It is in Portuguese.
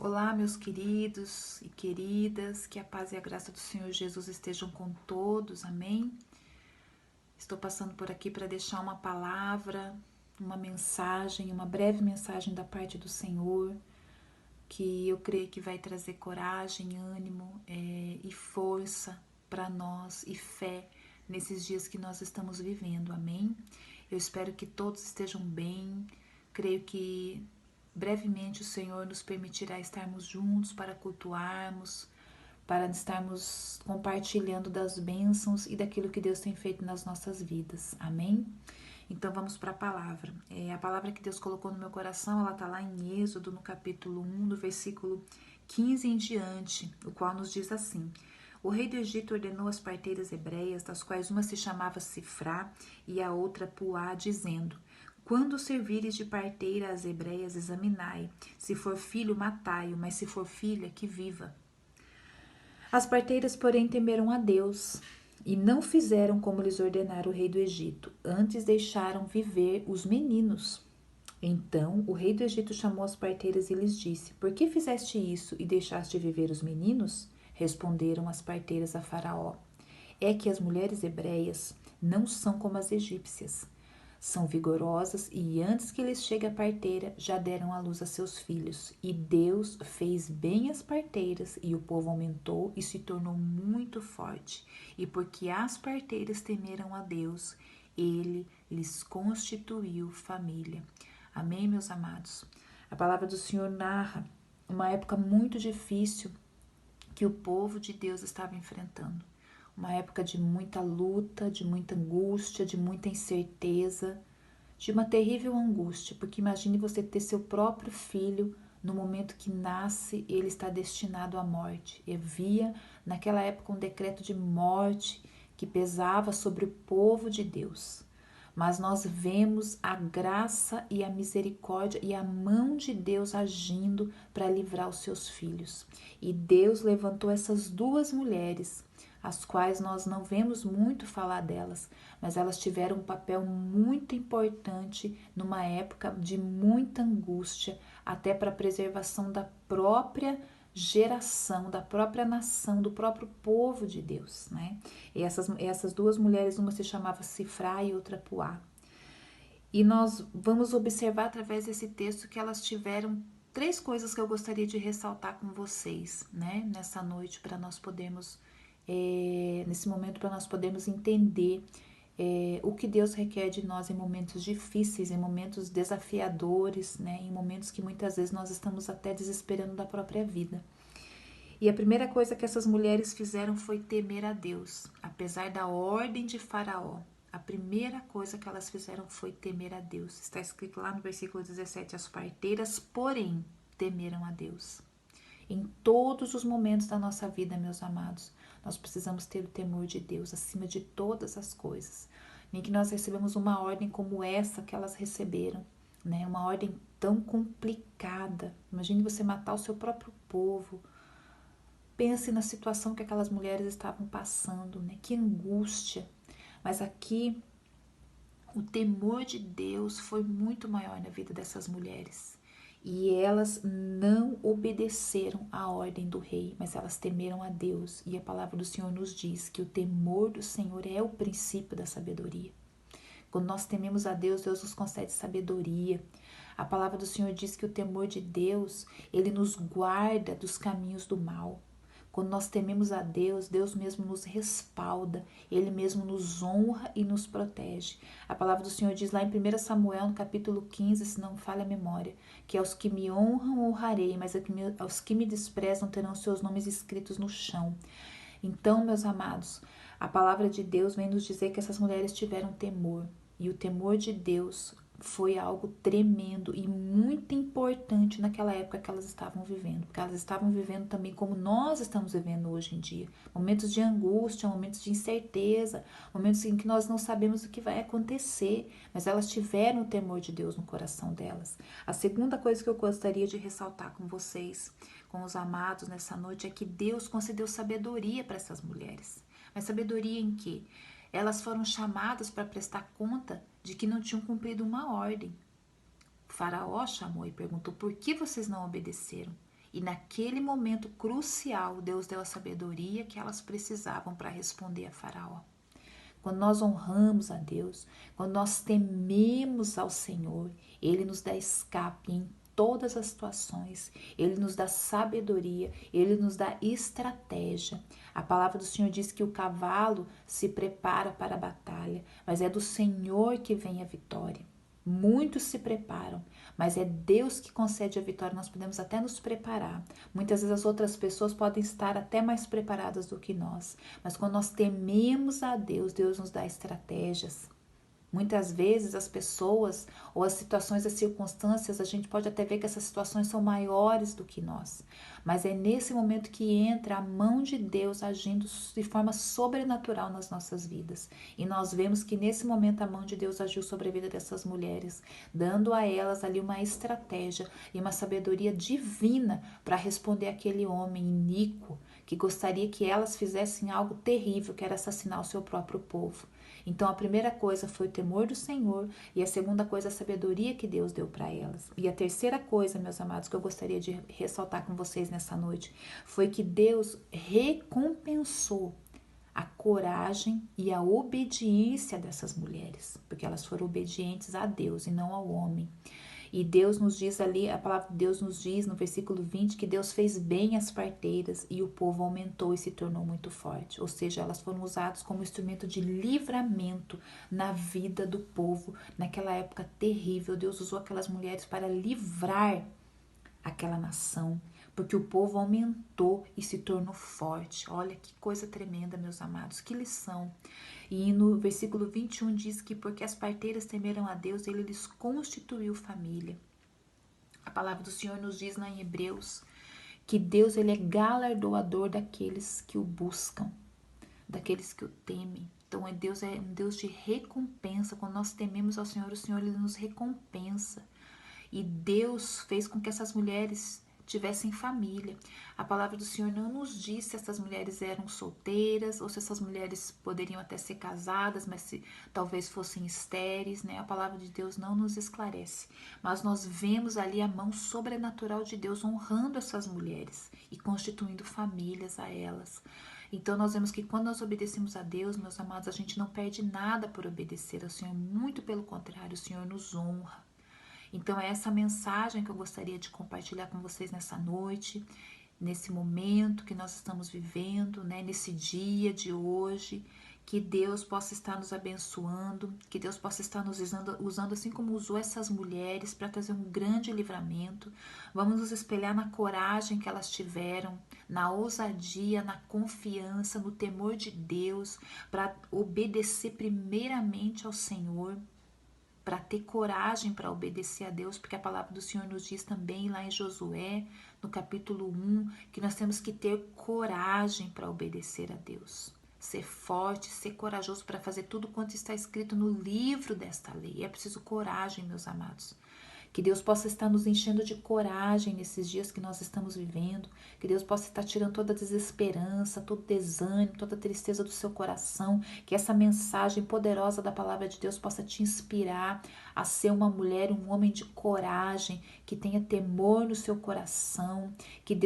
Olá, meus queridos e queridas, que a paz e a graça do Senhor Jesus estejam com todos, amém? Estou passando por aqui para deixar uma palavra, uma mensagem, uma breve mensagem da parte do Senhor, que eu creio que vai trazer coragem, ânimo e força para nós e fé nesses dias que nós estamos vivendo, amém? Eu espero que todos estejam bem, creio que brevemente o Senhor nos permitirá estarmos juntos para cultuarmos, para estarmos compartilhando das bênçãos e daquilo que Deus tem feito nas nossas vidas. Amém? Então vamos para a palavra. A palavra que Deus colocou no meu coração, ela está lá em Êxodo, no capítulo 1, do versículo 15 em diante, o qual nos diz assim: O rei do Egito ordenou as parteiras hebreias, das quais uma se chamava Sifrá e a outra Puá, dizendo: Quando servires de parteira às hebreias, examinai. Se for filho, matai-o, mas se for filha, que viva. As parteiras, porém, temeram a Deus e não fizeram como lhes ordenara o rei do Egito. Antes deixaram viver os meninos. Então o rei do Egito chamou as parteiras e lhes disse: Por que fizeste isso e deixaste viver os meninos? Responderam as parteiras a Faraó: É que as mulheres hebreias não são como as egípcias. São vigorosas e antes que lhes chegue a parteira, já deram à luz a seus filhos. E Deus fez bem as parteiras, e o povo aumentou e se tornou muito forte. E porque as parteiras temeram a Deus, ele lhes constituiu família. Amém, meus amados? A palavra do Senhor narra uma época muito difícil que o povo de Deus estava enfrentando. Uma época de muita luta, de muita angústia, de muita incerteza, de uma terrível angústia, porque imagine você ter seu próprio filho, no momento que nasce, ele está destinado à morte. E havia naquela época um decreto de morte que pesava sobre o povo de Deus. Mas nós vemos a graça e a misericórdia e a mão de Deus agindo para livrar os seus filhos. E Deus levantou essas duas mulheres, as quais nós não vemos muito falar delas, mas elas tiveram um papel muito importante numa época de muita angústia, até para a preservação da própria geração, da própria nação, do próprio povo de Deus, né? E essas duas mulheres, uma se chamava Sifrá e outra Puá. E nós vamos observar através desse texto que elas tiveram três coisas que eu gostaria de ressaltar com vocês, né? Nessa noite, para nós podermos, nesse momento, para nós podermos entender o que Deus requer de nós em momentos difíceis, em momentos desafiadores, né? Em momentos que muitas vezes nós estamos até desesperando da própria vida. E a primeira coisa que essas mulheres fizeram foi temer a Deus, apesar da ordem de Faraó. A primeira coisa que elas fizeram foi temer a Deus. Está escrito lá no versículo 17: As parteiras, porém, temeram a Deus. Em todos os momentos da nossa vida, meus amados, nós precisamos ter o temor de Deus acima de todas as coisas. Nem que nós recebemos uma ordem como essa que elas receberam, né? Uma ordem tão complicada. Imagine você matar o seu próprio povo. Pense na situação que aquelas mulheres estavam passando, né? Que angústia. Mas aqui o temor de Deus foi muito maior na vida dessas mulheres. E elas não obedeceram à ordem do rei, mas elas temeram a Deus. E a palavra do Senhor nos diz que o temor do Senhor é o princípio da sabedoria. Quando nós tememos a Deus, Deus nos concede sabedoria. A palavra do Senhor diz que o temor de Deus, ele nos guarda dos caminhos do mal. Quando nós tememos a Deus, Deus mesmo nos respalda, Ele mesmo nos honra e nos protege. A palavra do Senhor diz lá em 1 Samuel, no capítulo 15, se não me falha a memória, que aos que me honram, honrarei, mas aos que me desprezam terão seus nomes escritos no chão. Então, meus amados, a palavra de Deus vem nos dizer que essas mulheres tiveram temor. E o temor de Deus foi algo tremendo e muito importante naquela época que elas estavam vivendo. Porque elas estavam vivendo também como nós estamos vivendo hoje em dia. Momentos de angústia, momentos de incerteza, momentos em que nós não sabemos o que vai acontecer. Mas elas tiveram o temor de Deus no coração delas. A segunda coisa que eu gostaria de ressaltar com vocês, com os amados nessa noite, é que Deus concedeu sabedoria para essas mulheres. Mas sabedoria em quê? Elas foram chamadas para prestar conta de que não tinham cumprido uma ordem. O faraó chamou e perguntou: por que vocês não obedeceram? E naquele momento crucial, Deus deu a sabedoria que elas precisavam para responder a Faraó. Quando nós honramos a Deus, quando nós tememos ao Senhor, Ele nos dá escape em todas as situações, Ele nos dá sabedoria, Ele nos dá estratégia. A palavra do Senhor diz que o cavalo se prepara para a batalha, mas é do Senhor que vem a vitória. Muitos se preparam, mas é Deus que concede a vitória. Nós podemos até nos preparar. Muitas vezes as outras pessoas podem estar até mais preparadas do que nós. Mas quando nós tememos a Deus, Deus nos dá estratégias. Muitas vezes as pessoas ou as situações, as circunstâncias, a gente pode até ver que essas situações são maiores do que nós. Mas é nesse momento que entra a mão de Deus agindo de forma sobrenatural nas nossas vidas. E nós vemos que nesse momento a mão de Deus agiu sobre a vida dessas mulheres, dando a elas ali uma estratégia e uma sabedoria divina para responder àquele homem iníquo que gostaria que elas fizessem algo terrível, que era assassinar o seu próprio povo. Então a primeira coisa foi o temor do Senhor e a segunda coisa a sabedoria que Deus deu para elas. E a terceira coisa, meus amados, que eu gostaria de ressaltar com vocês nessa noite, foi que Deus recompensou a coragem e a obediência dessas mulheres, porque elas foram obedientes a Deus e não ao homem. E Deus nos diz ali, a palavra de Deus nos diz no versículo 20 que Deus fez bem as parteiras e o povo aumentou e se tornou muito forte. Ou seja, elas foram usadas como instrumento de livramento na vida do povo naquela época terrível. Deus usou aquelas mulheres para livrar aquela nação, porque o povo aumentou e se tornou forte. Olha que coisa tremenda, meus amados, que lição. E no versículo 21 diz que porque as parteiras temeram a Deus, Ele lhes constituiu família. A palavra do Senhor nos diz lá em Hebreus que Deus ele é galardoador daqueles que o buscam, daqueles que o temem. Então Deus é um Deus de recompensa. Quando nós tememos ao Senhor, o Senhor ele nos recompensa. E Deus fez com que essas mulheres tivessem família. A palavra do Senhor não nos diz se essas mulheres eram solteiras ou se essas mulheres poderiam até ser casadas, mas se talvez fossem estéreis, né? A palavra de Deus não nos esclarece. Mas nós vemos ali a mão sobrenatural de Deus honrando essas mulheres e constituindo famílias a elas. Então nós vemos que quando nós obedecemos a Deus, meus amados, a gente não perde nada por obedecer ao Senhor, muito pelo contrário, o Senhor nos honra. Então é essa mensagem que eu gostaria de compartilhar com vocês nessa noite, nesse momento que nós estamos vivendo, né, nesse dia de hoje, que Deus possa estar nos abençoando, que Deus possa estar nos usando assim como usou essas mulheres para trazer um grande livramento. Vamos nos espelhar na coragem que elas tiveram, na ousadia, na confiança, no temor de Deus, para obedecer primeiramente ao Senhor, para ter coragem para obedecer a Deus, porque a palavra do Senhor nos diz também lá em Josué, no capítulo 1, que nós temos que ter coragem para obedecer a Deus. Ser forte, ser corajoso para fazer tudo quanto está escrito no livro desta lei. É preciso coragem, meus amados. Que Deus possa estar nos enchendo de coragem nesses dias que nós estamos vivendo. Que Deus possa estar tirando toda a desesperança, todo desânimo, toda a tristeza do seu coração. Que essa mensagem poderosa da palavra de Deus possa te inspirar a ser uma mulher, um homem de coragem, que tenha temor no seu coração. Que Deus